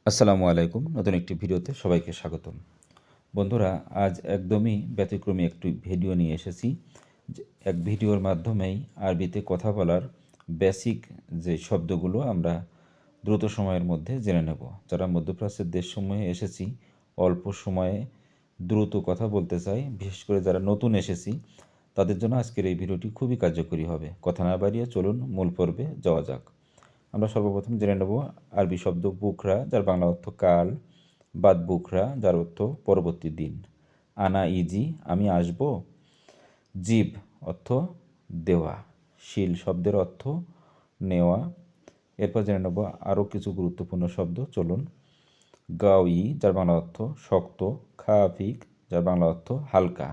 আসসালামু আলাইকুম। নতুন একটি ভিডিওতে সবাইকে স্বাগতম। বন্ধুরা, আজ একদমই ব্যতিক্রমী একটি ভিডিও নিয়ে এসেছি। এক ভিডিওর মাধ্যমেই আরবিতে কথা বলার বেসিক যে শব্দগুলো আমরা দ্রুত সময়ের মধ্যে জেনে নেব। যারা মধ্যপ্রাচ্যের দেশসমূহে এসেছি, অল্প সময়ে দ্রুত কথা বলতে চাই, বিশেষ করে যারা নতুন এসেছি, তাদের জন্য আজকের এই ভিডিওটি খুবই কার্যকরী হবে। কথা না বাড়িয়ে চলুন মূল পর্বে যাওয়া যাক। আমরা সর্বপ্রথম জেনে নেব আরবি শব্দ বুকরা, যার বাংলা অর্থ কাল, বাদ বুকরা, যার অর্থ পরবর্তী দিন। আনা ইজি, আমি আসব। জিব অর্থ দেওয়া। শিল শব্দের অর্থ নেওয়া। এরপর জেনে নেব আরও কিছু গুরুত্বপূর্ণ শব্দ, চলুন। গাওয়ি, যার বাংলা অর্থ শক্ত। খাফিক, যার বাংলা অর্থ হালকা।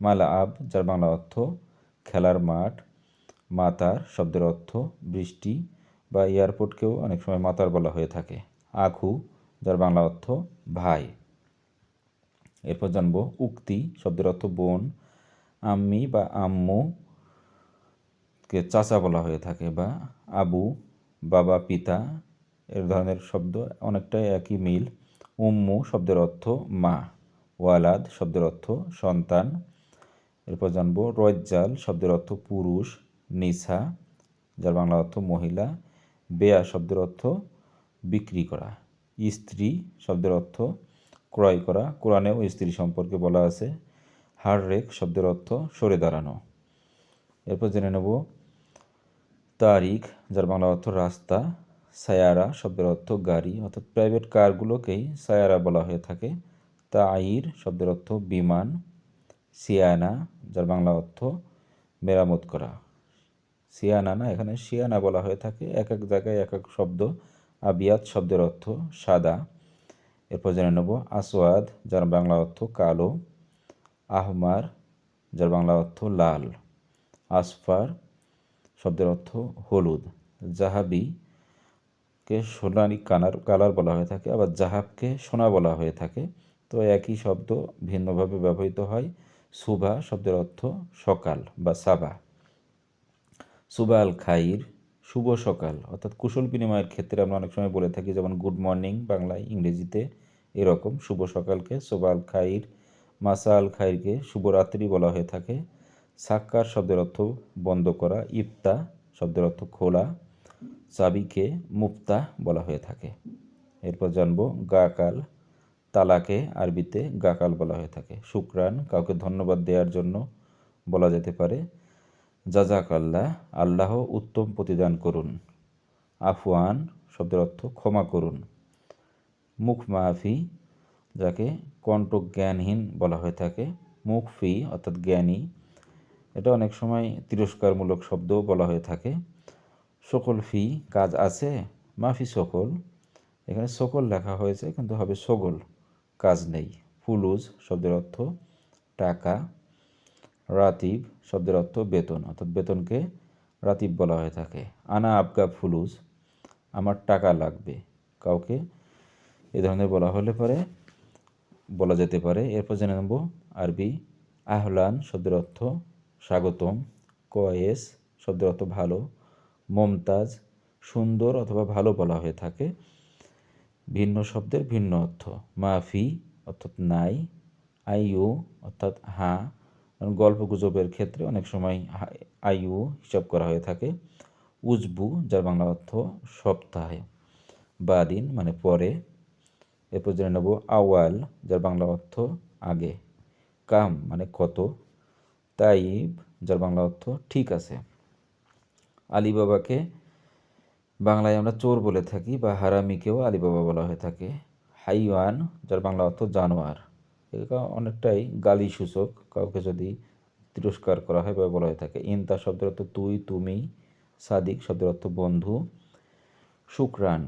মালা আব, যার বাংলা অর্থ খেলার মাঠ। মাতার শব্দের অর্থ বৃষ্টি বা এয়ারপোর্টকেও অনেক সময় মাতার বলা হয়ে থাকে। আখু, যার বাংলা অর্থ ভাই। এরপর জানবো উক্তি শব্দের অর্থ বোন। আম্মি বা আম্মু কে চাচা বলা হয়ে থাকে, বা আবু বাবা পিতা, এর ধরনের শব্দ অনেকটাই একই মিল। উম্মু শব্দের অর্থ মা। ওয়ালাদ শব্দের অর্থ সন্তান। এরপর জানবো রজ্জাল শব্দের অর্থ পুরুষ। নিসা, যার বাংলা অর্থ মহিলা। বেয়া শব্দের অর্থ বিক্রি করা। স্ত্রী শব্দের অর্থ ক্রয় করা, কোরআনেও স্ত্রী সম্পর্কে বলা আছে। হাররেক শব্দের অর্থ সরে দাঁড়ানো। এরপর জেনে নেব তারিখ, যার বাংলা অর্থ রাস্তা। সায়ারা শব্দের অর্থ গাড়ি, অর্থাৎ প্রাইভেট কারগুলোকেই সায়ারা বলা হয়ে থাকে। তাইর শব্দের অর্থ বিমান। সিয়ানা, যার বাংলা অর্থ মেরামত করা। সিয়ানা না, এখানে শিয়ানা বলা হয়ে থাকে, এক এক জায়গায় এক এক শব্দ। আবিয়াত শব্দের অর্থ সাদা। এরপর জেনে নেব আসওয়াদ, যার বাংলা অর্থ কালো। আহমার, যার বাংলা অর্থ লাল। আসফার শব্দের অর্থ হলুদ। জাহাবি কে সোনালি কালার বলা হয়ে থাকে, আবার জাহাবকে সোনা বলা হয়ে থাকে, তো একই শব্দ ভিন্নভাবে ব্যবহৃত হয়। সুবা শব্দের অর্থ সকাল বা সাবা। সুবা আল খাইর, শুভ সকাল, অর্থাৎ কুশল বিনিময়ের ক্ষেত্রে আমরা অনেক সময় বলে থাকি, যেমন গুড মর্নিং বাংলায়, ইংরেজিতে এরকম শুভ সকালকে সুবা আল খাইর। মাসা আল খাইরকে শুভরাত্রি বলা হয়ে থাকে। সাক্কার শব্দের অর্থ বন্ধ করা। ইফতা শব্দের অর্থ খোলা। চাবিকে মুফতাহ বলা হয়ে থাকে। এরপর জানবো গাকাল, তালাকে আরবিতে গাকাল বলা হয়ে থাকে। শুকরান, কাউকে ধন্যবাদ দেওয়ার জন্য বলা যেতে পারে। জাজাকাল্লাহ, আল্লাহ উত্তম প্রতিদান করুন। আফওয়ান শব্দের অর্থ ক্ষমা করুন। মুখ মাফি, যাকে কণ্ঠ জ্ঞানহীন বলা হয়ে থাকে। মুখফি অর্থাৎ জ্ঞানী, এটা অনেক সময় তিরস্কারমূলক শব্দও বলা হয়ে থাকে। সকল ফি, কাজ আছে। মাফি সকল, এখানে সকল লেখা হয়েছে কিন্তু হবে সগল, কাজ নেই। ফুলুজ শব্দের অর্থ টাকা। রাতিব শব্দের অর্থ বেতন, অর্থাৎ বেতনকে রাতিব বলা হয়ে থাকে। আনা আবগা ফুলুজ, আমার টাকা লাগবে, কাউকে এ ধরনের বলা যেতে পারে। এরপর জেনে নেব আরবি আহলান শব্দের অর্থ স্বাগতম। কয়েস শব্দের অর্থ ভালো। মমতাজ সুন্দর অথবা ভালো বলা হয়ে থাকে। ভিন্ন শব্দের ভিন্ন অর্থ। মাফি অর্থাৎ নাই। আইউ অর্থাৎ হ্যাঁ, গল্প গুজবের ক্ষেত্রে অনেক সময় আইউ হিসাব করা হয়ে থাকে। উজবু, যার বাংলা অর্থ সপ্তাহে। বাদিন মানে পরে। এরপর জেনে নেব আওয়াল, যার বাংলা অর্থ আগে। কাম মানে কত। তাইব, যার বাংলা অর্থ ঠিক আছে। আলিবাবাকে বাংলায় আমরা চোর বলে থাকি, বা হারামিকেও আলিবাবা বলা হয়ে থাকে। হাইওয়ান, যার বাংলা অর্থ জানোয়ার, এটা অনেকটাই গালি সূচক, কাউকে যদি তিরস্কার করা হয় বা বলা হয়ে থাকে। ইনতা শব্দের অর্থ তুই তুমি। সাদিক শব্দের অর্থ বন্ধু। শুকরান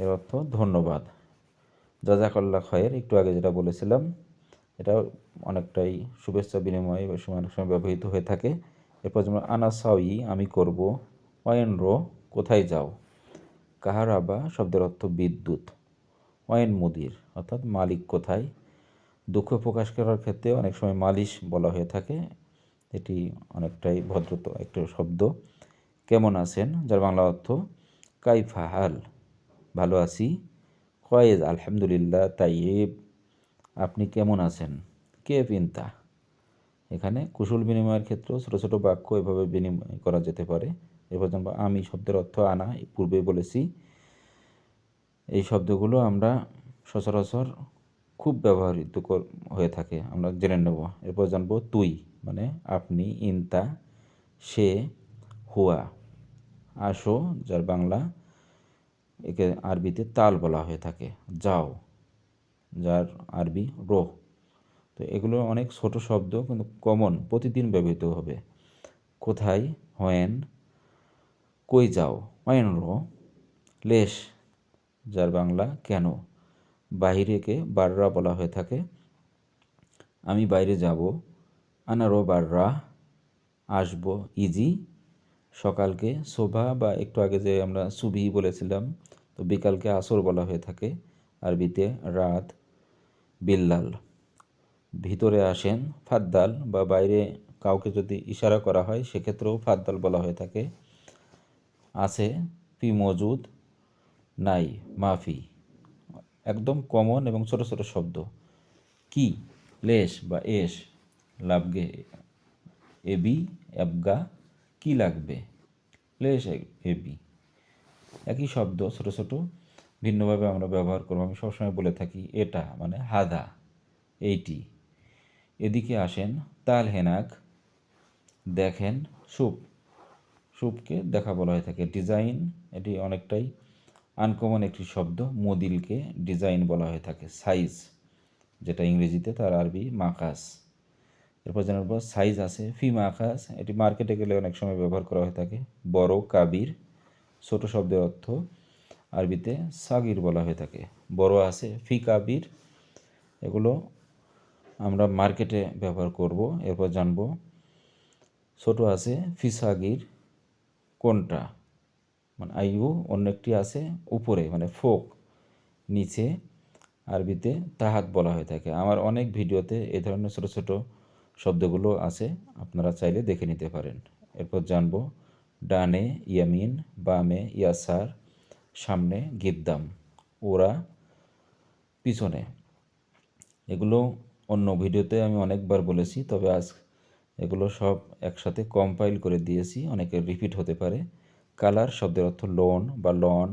এর অর্থ ধন্যবাদ। জাজাকাল্লাহ খায়ের, একটু আগে যেটা বলেছিলাম, এটা অনেকটাই শুভেচ্ছা বিনিময় বা সময় অনেক সময় ব্যবহৃত হয়ে থাকে। এরপর যেমন আনা সাউই, আমি করব। ওয়েন রো, কোথায় যাও। কাহারাবা শব্দের অর্থ বিদ্যুৎ। ওয়েন মুদির অর্থাৎ মালিক কোথায়। দুঃখ প্রকাশ করার ক্ষেত্রে অনেক সময় মালিশ বলা হয়ে থাকে, এটি অনেকটাই ভদ্রতা একটা শব্দ। কেমন আছেন, যার বাংলা অর্থ কাইফা হাল, ভালো আছি। কয়েজ আলহামদুলিল্লাহ তাইব, আপনি কেমন আছেন। কে পিন্তা, এখানে কুশল বিনিময়ের ক্ষেত্রেও ছোটো ছোটো বাক্য এভাবে বিনিময় করা যেতে পারে। এবার যেমন আমি শব্দের অর্থ আনা, পূর্বে বলেছি। এই শব্দগুলো আমরা সচরাচর খুব ব্যবহৃত হয়ে থাকে, আমরা জেনে নেব। এরপর জানবো তুই মানে আপনি, ইনতা সে, হুয়া, আসো যার বাংলা একে আরবিতে তাল বলা হয়ে থাকে, যাও যার আরবি রোহ। তো এগুলো অনেক ছোট শব্দ কিন্তু কমন, প্রতিদিন ব্যবহৃত হবে। কোথায়, হোয়েন, কই যাও, হোয়েন রো। লেশ যার বাংলা কেন, বাহিরেকে বাররা বলা হয়ে থাকে, আমি বাইরে যাব, আনারো বাররা, আসবো ইজি। সকালকে শোভা বা একটু আগে যে আমরা সুবি বলেছিলাম, তো বিকালকে আসর বলা হয়ে থাকে আরবিতে রাত, বিল্লাল। ভিতরে আসেন ফাদ্দাল, বা বাইরে কাউকে যদি ইশারা করা হয় সেক্ষেত্রেও ফাদ্দাল বলা হয়ে থাকে। আছে ফি মজুদ, নাই মাফি। একদম কমন এবং ছোট ছোট শব্দ। কি, লেশ বা এস, লাভগে এবি, এবগা, কি লাগবে, লেশ এবি। একই শব্দ ছোট ছোট ভিন্নভাবে আমরা ব্যবহার করব। আমি সবসময় বলে থাকি এটা মানে হাদা, এইটি। এদিকে আসেন তাল হেনাক, দেখেন সুপ, সুপকে দেখা বলা হয়ে থাকে। ডিজাইন, এটি অনেকটাই আনকমন একটি শব্দ, মদিলকে ডিজাইন বলা হয়ে থাকে। সাইজ যেটা ইংরেজিতে, তার আরবি মাকাস। এরপর জানার পর সাইজ আছে ফি মাকাস, এটি মার্কেটে গেলে অনেক সময় ব্যবহার করা হয়ে থাকে। বড়, কাবির, ছোট শব্দের অর্থ আরবিতে সাগির বলা হয়ে থাকে। বড় আছে ফি কাবির, এগুলো আমরা মার্কেটে ব্যবহার করব। এরপর জানব ছোট আছে ফি সাগির, কোনটা, মানে আইউ। অন্য একটি আছে উপরে মানে ফোক, নিচে আরবিতে তাহাত বলা হয়ে থাকে। আমার অনেক ভিডিওতে এ ধরনের ছোট ছোট শব্দগুলো আছে, আপনারা চাইলে দেখে নিতে পারেন। এরপর জানব ডানে ইয়ামিন, বামে ইয়াসার, সামনে গিদ্দাম, ওরা পিছনে। এগুলো অন্য ভিডিওতে আমি অনেকবার বলেছি, তবে আজ এগুলো সব একসাথে কম্পাইল করে দিয়েছি, অনেকের রিপিট হতে পারে। কালার শব্দের অর্থ লোন বা লন।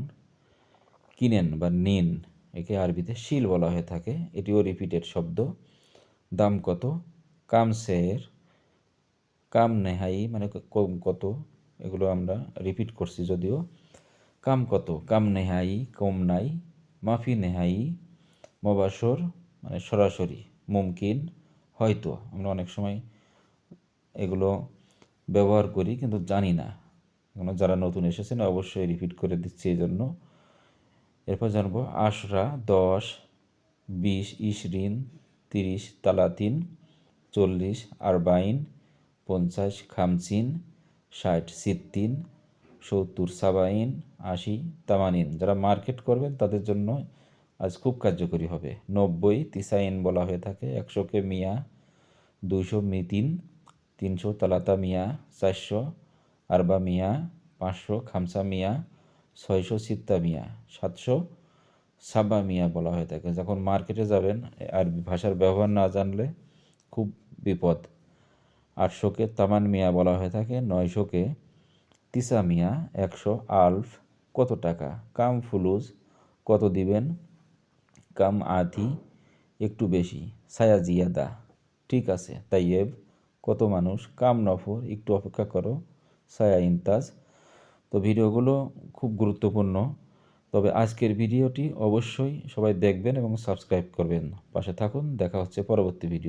কিনেন বা নিন, একে আরবিতে শিল বলা হয়ে থাকে, এটিও রিপিটেড শব্দ। দাম কত, কাম সের, কাম নেহাই মানে কম কত, এগুলো আমরা রিপিট করছি যদিও। কাম কত, কাম নেহাই কম নাই, মাফি নেহাই মবাসর মানে সরাসরি, মুমকিন হয়তো। আমরা অনেক সময় এগুলো ব্যবহার করি কিন্তু জানি না, এগুলো যারা নতুন এসেছেন অবশ্যই রিপিট করে দিচ্ছি এই জন্য। এরপর জানবো আশরা 10, 20, 20, 30, 30, 40, 40, 50, 50, 60, 60, 70, 70, 80, 80। যারা মার্কেট করবেন তাদের জন্য আজ খুব কার্যকরী হবে। 90, 90 বলা হয়ে থাকে। 100কে মিয়া, 200 মিতিন, 300 তালাতা মিয়া, 400 আরবা মিয়া, 500 খামসা মিয়া, 600 সিত্তা মিয়া, 700 সাবা মিয়া বলা হয়ে থাকে। যখন মার্কেটে যাবেন আরবি ভাষার ব্যবহার না জানলে খুব বিপদ। 800কে তামান মিয়া বলা হয়ে থাকে। 900কে তিসা মিয়া, 100 আলফ কত টাকা, কাম ফুলুস কত দিবেন, কাম আধি একটু বেশি, সায়া জিয়াদা ঠিক আছে, তাইয়েব কত মানুষ, কাম নফর একটু অপেক্ষা করো, সায়া ইনতাজ। তো ভিডিওগুলো খুব গুরুত্বপূর্ণ, তবে আজকের ভিডিওটি অবশ্যই সবাই দেখবেন এবং সাবস্ক্রাইব করবেন। পাশে থাকুন, দেখা হচ্ছে পরবর্তী ভিডিও।